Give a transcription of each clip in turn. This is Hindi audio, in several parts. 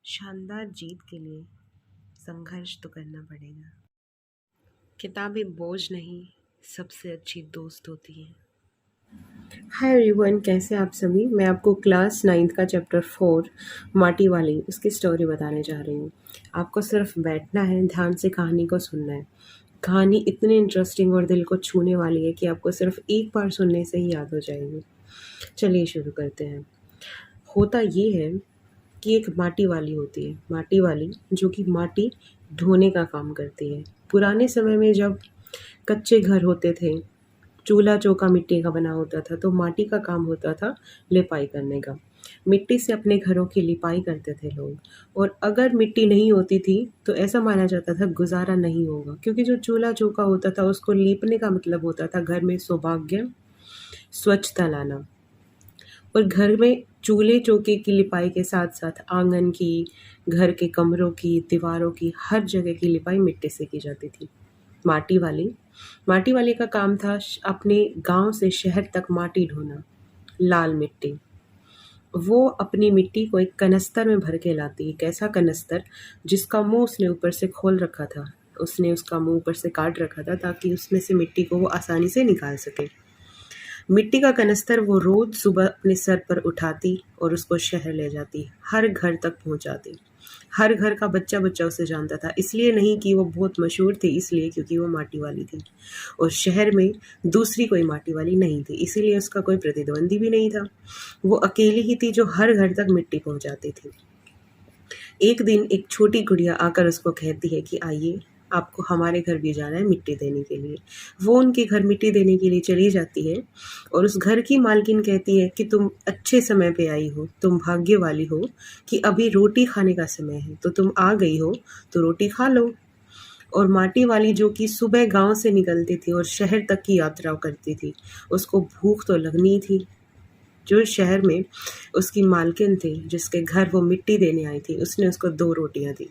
शानदार जीत के लिए संघर्ष तो करना पड़ेगा। किताबें बोझ नहीं, सबसे अच्छी दोस्त होती हैं। हाय एवरीवन, कैसे आप सभी। मैं आपको क्लास 9th का चैप्टर 4 माटी वाली उसकी स्टोरी बताने जा रही हूँ। आपको सिर्फ बैठना है, ध्यान से कहानी को सुनना है। कहानी इतनी इंटरेस्टिंग और दिल को छूने वाली है कि आपको सिर्फ एक बार सुनने से ही याद हो जाएगी। चलिए शुरू करते हैं। होता ये है कि एक माटी वाली होती है, माटी वाली जो कि माटी ढोने का काम करती है। पुराने समय में जब कच्चे घर होते थे, चूल्हा चौका मिट्टी का बना होता था, तो माटी का काम होता था लिपाई करने का। मिट्टी से अपने घरों की लिपाई करते थे लोग। और अगर मिट्टी नहीं होती थी तो ऐसा माना जाता था गुजारा नहीं होगा, क्योंकि जो चूल्हा चौका होता था उसको लीपने का मतलब होता था घर में सौभाग्य, स्वच्छता लाना। और घर में चूल्हे चौके की लिपाई के साथ साथ आंगन की, घर के कमरों की, दीवारों की, हर जगह की लिपाई मिट्टी से की जाती थी। माटी वाली माटी वाले का काम था अपने गांव से शहर तक माटी ढोना, लाल मिट्टी। वो अपनी मिट्टी को एक कनस्तर में भर के लाती। एक ऐसा कनस्तर जिसका मुंह उसने ऊपर से खोल रखा था। उसने उसका मुंह ऊपर से काट रखा था ताकि उसमें से मिट्टी को वो आसानी से निकाल सके। मिट्टी का कनस्तर वो रोज सुबह अपने सर पर उठाती और उसको शहर ले जाती, हर घर तक पहुंचाती। हर घर का बच्चा बच्चा उसे जानता था, इसलिए नहीं कि वो बहुत मशहूर थी, इसलिए क्योंकि वो माटी वाली थी। और शहर में दूसरी कोई माटी वाली नहीं थी, इसीलिए उसका कोई प्रतिद्वंदी भी नहीं था। वो अकेली ही थी जो हर घर तक मिट्टी पहुंचाती थी। एक दिन एक छोटी गुड़िया आकर उसको कहती है कि आइए, आपको हमारे घर भी जाना है मिट्टी देने के लिए। वो उनके घर मिट्टी देने के लिए चली जाती है और उस घर की मालकिन कहती है कि तुम अच्छे समय पे आई हो, तुम भाग्य वाली हो कि अभी रोटी खाने का समय है, तो तुम आ गई हो तो रोटी खा लो। और माटी वाली जो कि सुबह गांव से निकलती थी और शहर तक की यात्रा करती थी, उसको भूख तो लगनी थी। जो शहर में उसकी मालकिन थी, जिसके घर वो मिट्टी देने आई थी, उसने उसको 2 रोटियां दी।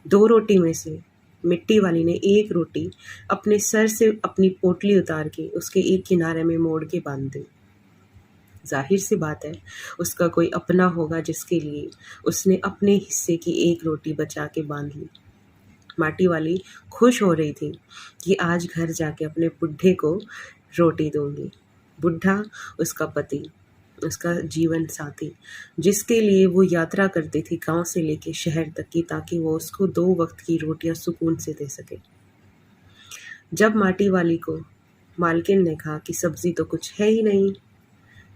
2 रोटी में से मिट्टी वाली ने एक रोटी अपने सर से अपनी पोटली उतार के उसके एक किनारे में मोड़ के बांध दी। जाहिर सी बात है, उसका कोई अपना होगा जिसके लिए उसने अपने हिस्से की एक रोटी बचा के बांध ली। माटी वाली खुश हो रही थी कि आज घर जाके अपने बुढ़े को रोटी दूंगी। बुढ़ा उसका पति, उसका जीवन साथी, जिसके लिए वो यात्रा करती थी गांव से लेके शहर तक की, ताकि वो उसको 2 वक्त की रोटियां सुकून से दे सके। जब माटी वाली को मालकिन ने कहा कि सब्जी तो कुछ है ही नहीं,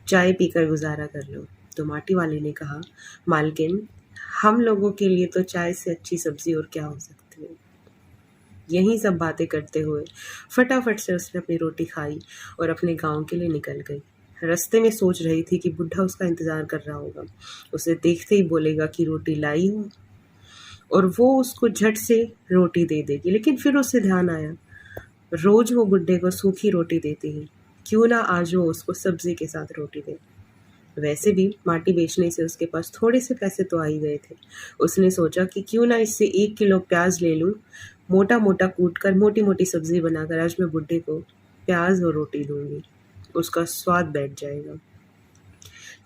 चाय पीकर गुजारा कर लो, तो माटी वाली ने कहा, मालकिन, हम लोगों के लिए तो चाय से अच्छी सब्जी और क्या हो सकती है। यही सब बातें करते हुए फटाफट से उसने अपनी रोटी खाई और अपने गांव के लिए निकल गई। रास्ते में सोच रही थी कि बुढ़ा उसका इंतजार कर रहा होगा, उसे देखते ही बोलेगा कि रोटी लाई हूँ, और वो उसको झट से रोटी दे देगी। लेकिन फिर उसे ध्यान आया, रोज वो बुढ़े को सूखी रोटी देती है, क्यों ना आज वो उसको सब्जी के साथ रोटी दे। वैसे भी माटी बेचने से उसके पास थोड़े से पैसे तो आ ही गए थे। उसने सोचा कि क्यों ना इससे 1 किलो प्याज ले लूं, मोटा मोटा कूट कर मोटी मोटी सब्जी बनाकर आज मैं बुढ़े को प्याज और रोटी दूंगी, उसका स्वाद बैठ जाएगा।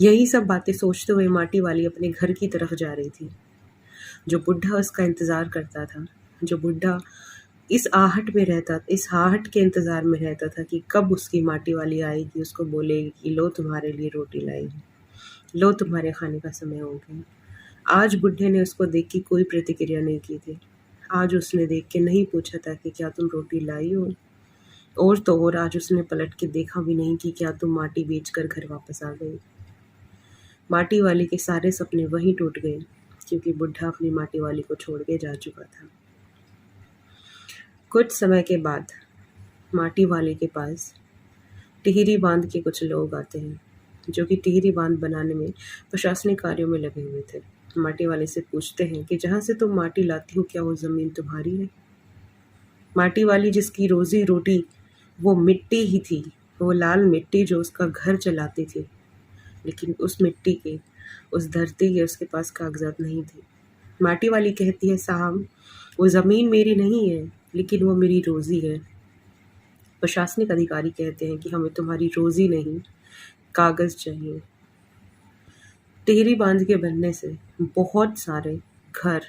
यही सब बातें सोचते हुए माटी वाली अपने घर की तरफ जा रही थी। जो बुढ़ा उसका इंतजार करता था, जो बुढ़ा इस आहट के इंतजार में रहता था कि कब उसकी माटी वाली आएगी, उसको बोलेगी कि लो तुम्हारे लिए रोटी लाई हूँ, लो तुम्हारे खाने का समय हो गया। आज बुढ़े ने उसको देख के कोई प्रतिक्रिया नहीं की थी। आज उसने देख के नहीं पूछा था कि क्या तुम रोटी लाई हो, और तो और आज उसने पलट के देखा भी नहीं कि क्या तुम माटी बेचकर घर वापस आ गई। माटी वाली के सारे सपने वहीं टूट गए, क्योंकि बुढ़ा अपनी माटी वाली को छोड़ के जा चुका था। कुछ समय के बाद माटी वाले के पास टिहरी बांध के कुछ लोग आते हैं, जो कि टिहरी बांध बनाने में प्रशासनिक कार्यों में लगे हुए थे। माटी वाले से पूछते हैं कि जहाँ से तुम माटी लाती हो, क्या वो ज़मीन तुम्हारी है? माटी वाली, जिसकी रोजी रोटी वो मिट्टी ही थी, वो लाल मिट्टी जो उसका घर चलाती थी, लेकिन उस मिट्टी के, उस धरती के उसके पास कागजात नहीं थे। माटी वाली कहती है, साहब, वो ज़मीन मेरी नहीं है, लेकिन वो मेरी रोज़ी है। प्रशासनिक अधिकारी कहते हैं कि हमें तुम्हारी रोज़ी नहीं, कागज़ चाहिए। टिहरी बांध के बनने से बहुत सारे घर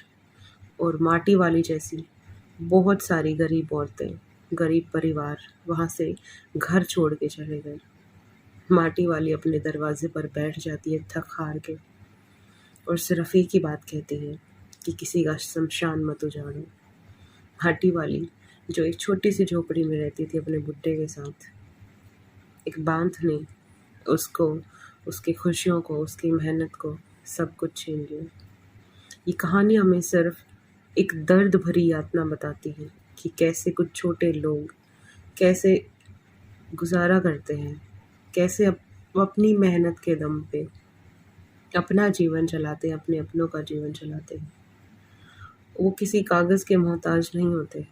और माटी वाली जैसी बहुत सारी गरीब औरतें, गरीब परिवार वहाँ से घर छोड़ के चले गए। माटी वाली अपने दरवाजे पर बैठ जाती है थक हार के और सिर्फ एक ही बात कहती है कि किसी का शमशान मत उजाड़ो। माटी वाली जो एक छोटी सी झोपड़ी में रहती थी अपने बुड्ढे के साथ, एक बांध ने उसको, उसकी खुशियों को, उसकी मेहनत को, सब कुछ छीन लिया। ये कहानी हमें सिर्फ एक दर्द भरी यातना बताती है कि कैसे कुछ छोटे लोग कैसे गुजारा करते हैं, कैसे अपनी मेहनत के दम पे अपना जीवन चलाते हैं, अपने अपनों का जीवन चलाते हैं। वो किसी कागज़ के मोहताज नहीं होते,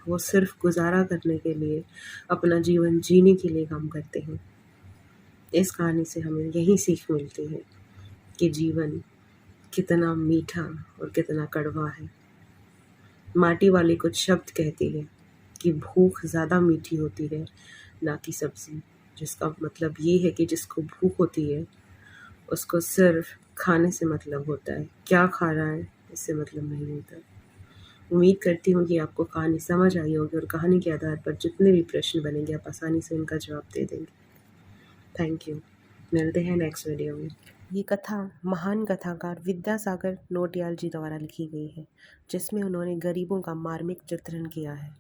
वो सिर्फ गुजारा करने के लिए, अपना जीवन जीने के लिए काम करते हैं। इस कहानी से हमें यही सीख मिलती है कि जीवन कितना मीठा और कितना कड़वा है। माटी वाली कुछ शब्द कहती है कि भूख ज़्यादा मीठी होती है ना कि सब्ज़ी, जिसका मतलब ये है कि जिसको भूख होती है उसको सिर्फ खाने से मतलब होता है, क्या खा रहा है इससे मतलब नहीं होता। उम्मीद करती हूँ कि आपको कहानी समझ आई होगी और कहानी के आधार पर जितने भी प्रश्न बनेंगे आप आसानी से उनका जवाब दे देंगे। Thank you. मिलते हैं नेक्स्ट वीडियो में। ये कथा महान कथाकार विद्यासागर नौटियाल जी द्वारा लिखी गई है, जिसमें उन्होंने गरीबों का मार्मिक चित्रण किया है।